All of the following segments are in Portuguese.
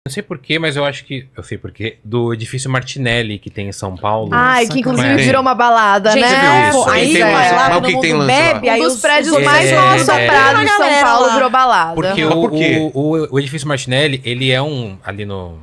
Não sei porquê, mas eu acho que... Eu sei porquê. Do edifício Martinelli, que tem em São Paulo. Ai, que inclusive conhece. virou uma balada, Gente, né? pô, aí Tem vai lance lá. lá, Mas todo o que mundo tem lance lá? bebe, aí Um dos os prédios outros mais ficam mal bebendo, assombrados de São galera Paulo lá. virou balada. Porque Mas por quê? o edifício Martinelli, ele é ali no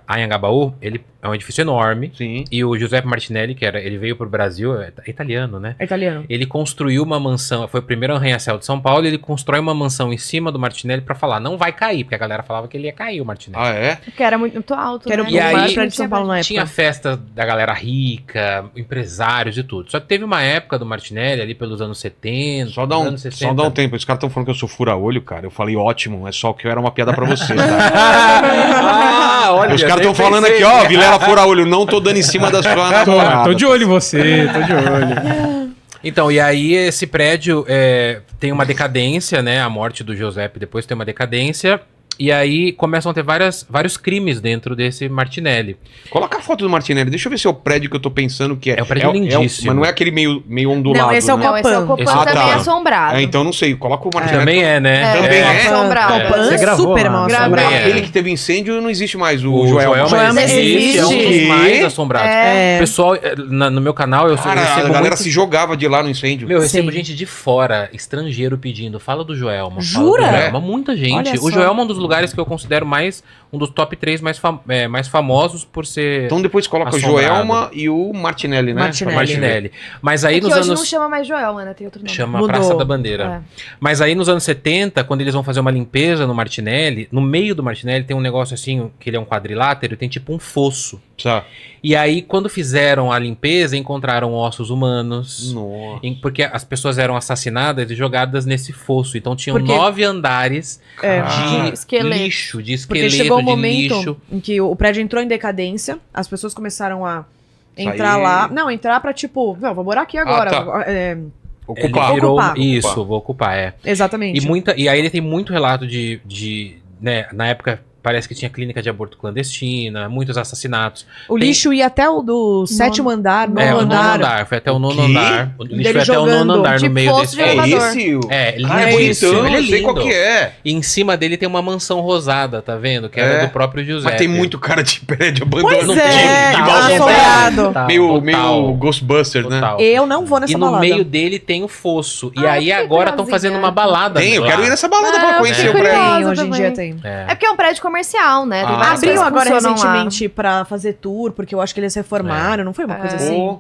Anhangabaú, ele é um edifício enorme. Sim. E o Giuseppe Martinelli, ele veio pro Brasil, é italiano, né? É italiano. Ele construiu uma mansão, foi o primeiro arranha-céu de São Paulo, e ele constrói uma mansão em cima do Martinelli pra falar, não vai cair, porque a galera falava que ele ia cair, o Martinelli. Ah, é? Porque era muito alto, Que era o né? E aí, maior prédio de São Paulo na época. Tinha festa da galera rica, empresários e tudo. Só que teve uma época do Martinelli, ali pelos anos 70, Só dá um anos 60. tempo. Os caras estão falando que eu sou fura-olho, cara. Eu falei ótimo, é só que era uma piada pra você, tá? Ah, olha, Os caras nem estão falando pensei. aqui, ó, Vilela fura-olho, não tô dando em cima da sua namorada. Tô de olho em você, tô de olho. Então, e aí esse prédio tem uma decadência, né? A morte do Giuseppe depois tem uma decadência. E aí começam a ter vários crimes dentro desse Martinelli. Coloca a foto do Martinelli, deixa eu ver se é o prédio que eu tô pensando que é. É um prédio lindíssimo. Mas não é aquele meio ondulado. Não, esse é o né? Não, esse é o Copan. Copan Ah, também tá. assombrado. Então não sei, coloca o Martinelli. Também é, né? Também é? assombrado. Copan Você gravou super lá. mal Gravei. assombrado. É. Aquele que teve incêndio não existe mais, o O Joelma. Joelma existe, é um existe. dos mais assombrados. É. Pessoal, no meu canal eu Cara, a recebo galera muito... se jogava de lá no incêndio. Meu, eu recebo Sim. gente de fora, estrangeiro, pedindo, fala do Joelma. Jura? Fala do Joelma. Muita gente. Olha O só. Joelma é um dos lugares que eu considero um dos top 3 mais famosos por ser Então depois coloca o assombrado. Joelma e o Martinelli, né? Martinelli. Martinelli. Mas aí É que nos hoje anos... não chama mais Joelma, né? Tem outro nome. Chama Mudou. Praça da Bandeira. Mas aí nos anos 70, quando eles vão fazer uma limpeza no Martinelli, no meio do Martinelli tem um negócio assim, que ele é um quadrilátero, tem tipo um fosso. Tá. E aí, quando fizeram a limpeza, encontraram ossos humanos. Nossa. Porque as pessoas eram assassinadas e jogadas nesse fosso. Então tinham Porque- 9 andares É, de esqueleto. lixo, de Porque esqueleto, chegou um de momento lixo. em que o prédio entrou em decadência, as pessoas começaram a entrar Sair. lá. Não, entrar pra tipo, não, vou morar aqui agora. tá. É, Ocupar. Ele virou, Ocupar. Isso, vou ocupar, é. exatamente. E aí ele tem muito relato né, na época parece que tinha clínica de aborto clandestina, muitos assassinatos. O lixo ia até o do sétimo andar, nono O nono andar. andar, foi até o nono quê? andar. O lixo Dele foi até o nono jogando. andar no Tipo meio fosso desse de É elevador. esse? É, Ah, é lindíssimo, bonitão, ele é eu sei qual lindo. que é. E em cima dele tem uma mansão rosada, tá vendo? Que era É. do próprio José. Mas tem muito cara de prédio abandonado. Pois Não é, tem, de tá, mal assombrado. Total, meio Ghostbusters, né? total. Eu não vou nessa E no balada. meio dele tem o fosso. E Ah, aí eu fiquei agora estão curiosinha. fazendo uma balada. Tem, eu lá. quero ir nessa balada pra conhecer eu o fiquei prédio. curiosa Tem, hoje em também. dia tem. É porque é um prédio comercial, né? Tem Ah, várias Abriu coisas que agora funcionam lá. recentemente pra fazer tour, porque eu acho que eles reformaram, não foi uma coisa assim? Pô,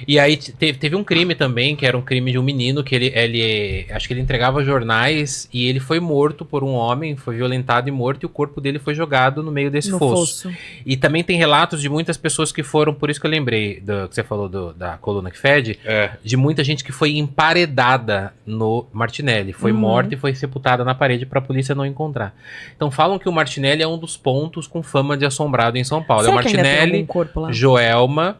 E aí teve um crime também, que era um crime de um menino, que ele acho que ele entregava jornais e ele foi morto por um homem, foi violentado e morto, e o corpo dele foi jogado no meio desse No fosso. E também tem relatos de muitas pessoas que foram, por isso que eu lembrei que você falou da coluna que fede, é. de muita gente que foi emparedada no Martinelli, foi morta e foi sepultada na parede para a polícia não encontrar. Então falam que o Martinelli é um dos pontos com fama de assombrado em São Paulo. Será é o que ainda tem Martinelli, algum corpo lá? Joelma,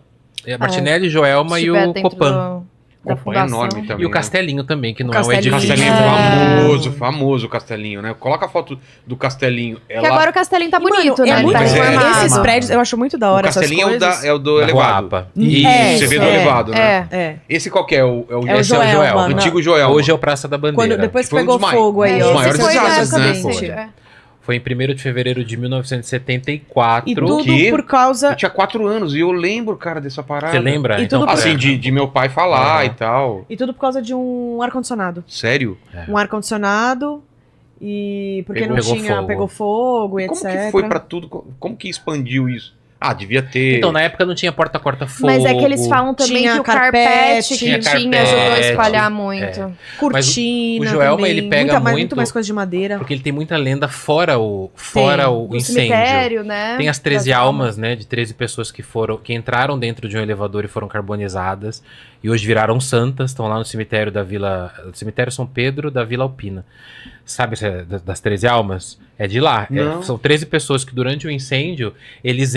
Martinelli, Joelma Se e tiver o dentro Copan. da Copan é fundação. enorme também. E o né? Castelinho também, que não Castelinho. é o edifício. Castelinho famoso o Castelinho, né? Coloca a foto do Castelinho. Porque agora o Castelinho tá E, mano, bonito, né? é Ele muito, tá é. reformado. esses prédios, eu acho muito da o hora essas Castelinho coisas. é o do Da elevado. Guapa. É, Você vê do é. elevado, né? É. É. Esse qual que é? O Esse é o Joelma. o antigo Joel. Hoje é o Praça da Bandeira. Quando depois Foi um pegou dos fogo aí, dos ó. maiores Esse foi na desastres, época né? do Foi. incêndio, é. Foi em 1º de fevereiro de 1974. E tudo quê? por causa... Eu tinha 4 anos e eu lembro, cara, dessa parada. Você lembra? E Então, tudo Assim, de meu pai falar e tal. E tudo por causa de um ar-condicionado. Sério? Um ar-condicionado e... Porque Pegou- não pegou tinha... fogo. Pegou fogo e Como etc. que foi pra tudo? Como que expandiu isso? Ah, devia ter. Então, na época não tinha porta corta-fogo. Mas é que eles falam também Tinha que o carpete, carpete que tinha tinha ajudou a carpete, espalhar muito. Cortina Mas o Joelma, também. ele pega muito muito- mais coisa de madeira. Porque ele tem muita lenda fora o Do incêndio. cemitério, né? Tem as 13 Das almas, né? De 13 pessoas que entraram dentro de um elevador e foram carbonizadas. E hoje viraram santas. Estão lá no cemitério da Vila... Cemitério São Pedro da Vila Alpina. Sabe das 13 almas? É de lá. Não. São 13 pessoas que durante o incêndio, elas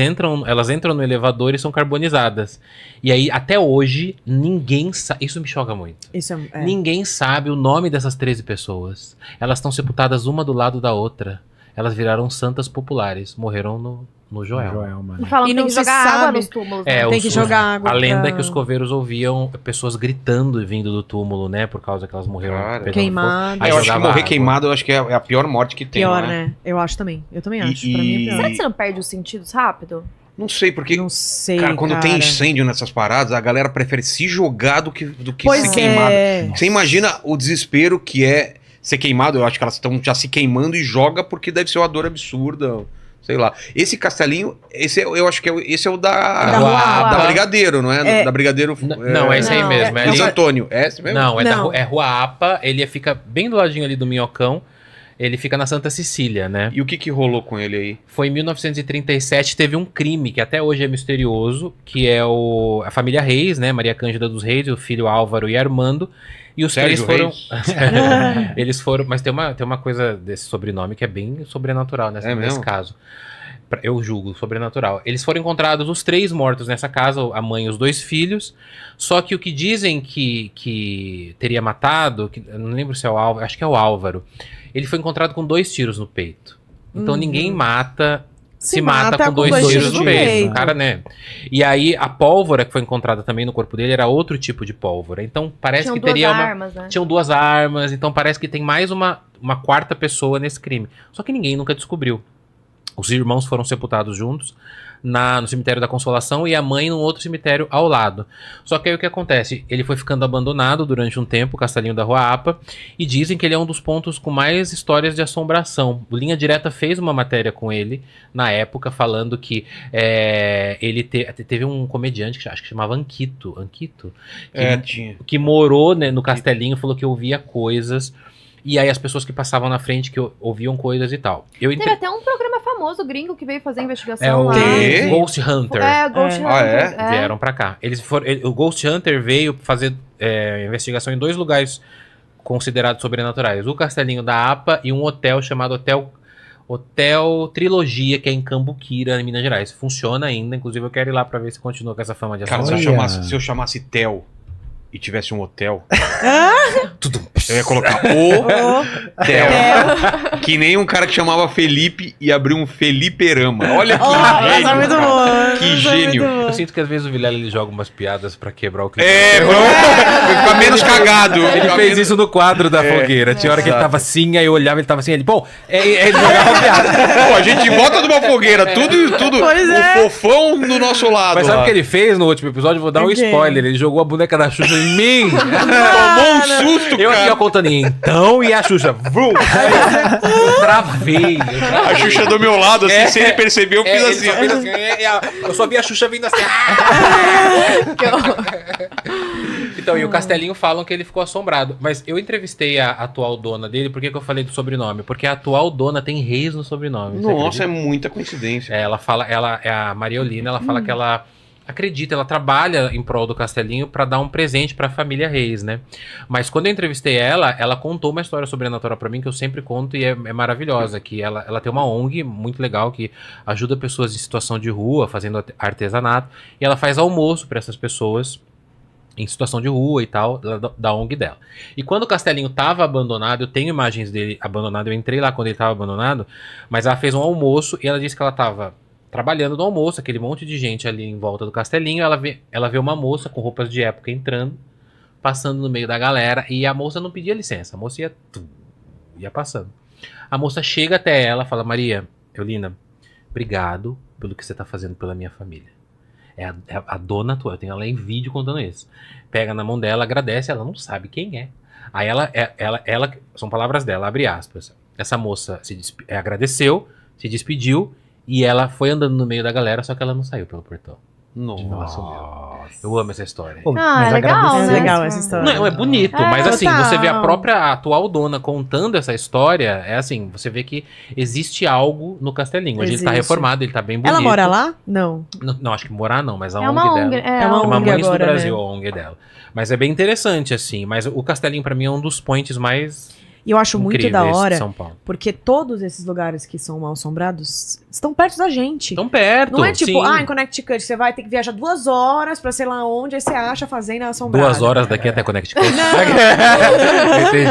entram no elevador e são carbonizadas. E aí, até hoje, ninguém sabe... Isso me choca muito. Isso é... Ninguém sabe o nome dessas 13 pessoas. Elas estão sepultadas uma do lado da outra. Elas viraram santas populares. Morreram No Joelma. Joelma, E né? falam E que não tem que se jogar água sabe. nos túmulos. É, né? Tem que jogar água A lenda é pra- que os coveiros ouviam pessoas gritando vindo do túmulo, né? Por causa que elas morreram Cara. pegando Queimado. fogo. Aí eu acho que jogava morrer água. queimado eu acho que é a pior morte que tem, Pior, não é? né? Eu acho também. Eu também E- acho. Pra mim é e- pior. Será que você não perde os sentidos rápido? Não sei, porque, Não sei, cara, quando tem cara. incêndio nessas paradas, a galera prefere se jogar do que Pois ser queimado. é. Você imagina o desespero que é ser queimado? Eu acho que elas estão já se queimando e joga porque deve ser uma dor absurda. Sei lá. Esse castelinho, eu acho que esse é o Da da Rua. Brigadeiro, não é? É. Da Brigadeiro. Não, é esse aí Não. mesmo. É Luiz ali- Antônio, é esse mesmo? Não, Não. é Rua APA, ele fica bem do ladinho ali do Minhocão, ele fica na Santa Cecília, né? E o que rolou com ele aí? Foi em 1937, teve um crime que até hoje é misterioso, que é a família Reis, né? Maria Cândida dos Reis, o filho Álvaro e Armando. E os Sérgio três foram. Reis? Eles foram. Mas tem uma coisa desse sobrenome que é bem sobrenatural É nesse mesmo? caso. Eu julgo sobrenatural. Eles foram encontrados os três mortos nessa casa, a mãe e os dois filhos. Só que o que dizem que teria matado, eu não lembro se é o Álvaro, acho que é o Álvaro. Ele foi encontrado com 2 tiros no peito. Então ninguém mata. Se mata com dois tiros no peito. O cara, né? E aí, a pólvora que foi encontrada também no corpo dele era outro tipo de pólvora. Então, parece Tinham que duas teria armas, né? Tinham 2 armas. Então, parece que tem mais uma quarta pessoa nesse crime. Só que ninguém nunca descobriu. Os irmãos foram sepultados juntos no cemitério da Consolação e a mãe num outro cemitério ao lado. Só que aí o que acontece? Ele foi ficando abandonado durante um tempo, o Castelinho da Rua APA, e dizem que ele é um dos pontos com mais histórias de assombração. O Linha Direta fez uma matéria com ele, na época, falando que ele teve um comediante, que acho que chamava Anquito, Tinha. que morou, né, no Castelinho, falou que ouvia coisas. E aí as pessoas que passavam na frente que ouviam coisas e tal. Teve até um programa famoso gringo que veio fazer investigação É o lá. Quê? Ghost Hunter. Ghost É. Hunter. Ah, é? Vieram pra cá. O Ghost Hunter veio fazer investigação em 2 lugares considerados sobrenaturais. O Castelinho da APA e um hotel chamado Hotel Trilogia, que é em Cambuquira, em Minas Gerais. Funciona ainda, inclusive eu quero ir lá pra ver se continua com essa fama de Cara, se assombração. eu chamasse Tel e tivesse um hotel, Tudo. eu ia colocar o Tel. Que nem um cara que chamava Felipe e abriu um Feliperama. Olha que Essa gênio. é muito cara. boa. Que essa é gênio. muito boa. Eu sinto que às vezes o Vilela ele joga umas piadas pra quebrar o clima. Pra ficar menos cagado. Ele fez isso no quadro da fogueira. Tinha hora que ele exato. tava assim, aí eu olhava, ele tava assim, ele, bom, ele jogava piada. Pô, a gente volta numa fogueira, tudo Pois o é. fofão do nosso lado. Mas sabe o lá. que ele fez no último episódio? Eu vou dar um O quê? spoiler. Ele jogou a boneca da Xuxa em mim. Tomou um susto, Eu aqui cara. ó, contando, então, e a Xuxa, vrum. Eu travei. A Xuxa do meu lado, assim, sem ele perceber, eu fiz Ele assim. só fez assim, eu só vi a Xuxa vindo assim. Então, e o Castelinho falam que ele ficou assombrado. Mas eu entrevistei a atual dona dele, por que que eu falei do sobrenome? Porque a atual dona tem Reis no sobrenome. você Nossa, é acredita? muita coincidência. Ela fala, ela é a Mariolina, ela fala que ela acredita, ela trabalha em prol do Castelinho pra dar um presente pra família Reis, né? Mas quando eu entrevistei ela contou uma história sobrenatural pra mim que eu sempre conto e é maravilhosa, que ela tem uma ONG muito legal que ajuda pessoas em situação de rua, fazendo artesanato, e ela faz almoço pra essas pessoas em situação de rua e tal, da ONG dela. E quando o Castelinho tava abandonado, eu tenho imagens dele abandonado, eu entrei lá quando ele tava abandonado, mas ela fez um almoço e ela disse que ela tava trabalhando no almoço, aquele monte de gente ali em volta do Castelinho, ela vê uma moça com roupas de época entrando, passando no meio da galera, e a moça não pedia licença, a moça ia passando. A moça chega até ela, fala, Maria, Eulina, obrigado pelo que você tá fazendo pela minha família. É a dona tua, eu tenho ela em vídeo contando isso. Pega na mão dela, agradece, ela não sabe quem é. Aí ela são palavras dela, abre aspas. Essa moça agradeceu, se despediu, e ela foi andando no meio da galera, só que ela não saiu pelo portão. Nossa. Eu amo essa história. Pô, Ah, mas é legal, agradecer. É né? legal essa história. Não, é bonito, É, mas assim, total. você vê a própria atual dona contando essa história, é assim, você vê que existe algo no Castelinho. Hoje ele tá Existe. reformado, ele tá bem bonito. Ela mora lá? Não. Não, acho que morar não, mas a É ONG uma dela. ONG. É uma É uma ONG mãe do agora, Brasil, né? a ONG dela. Mas é bem interessante, assim. Mas o Castelinho, pra mim, é um dos points mais E eu acho muito incríveis da de hora, São Paulo. porque todos esses lugares que são mal assombrados estão perto da gente. Tão perto. Não é tipo, sim. em Connecticut você vai ter que viajar 2 horas pra sei lá onde, aí você acha a fazenda assombrada. 2 horas daqui até Connecticut. Não. Entendi.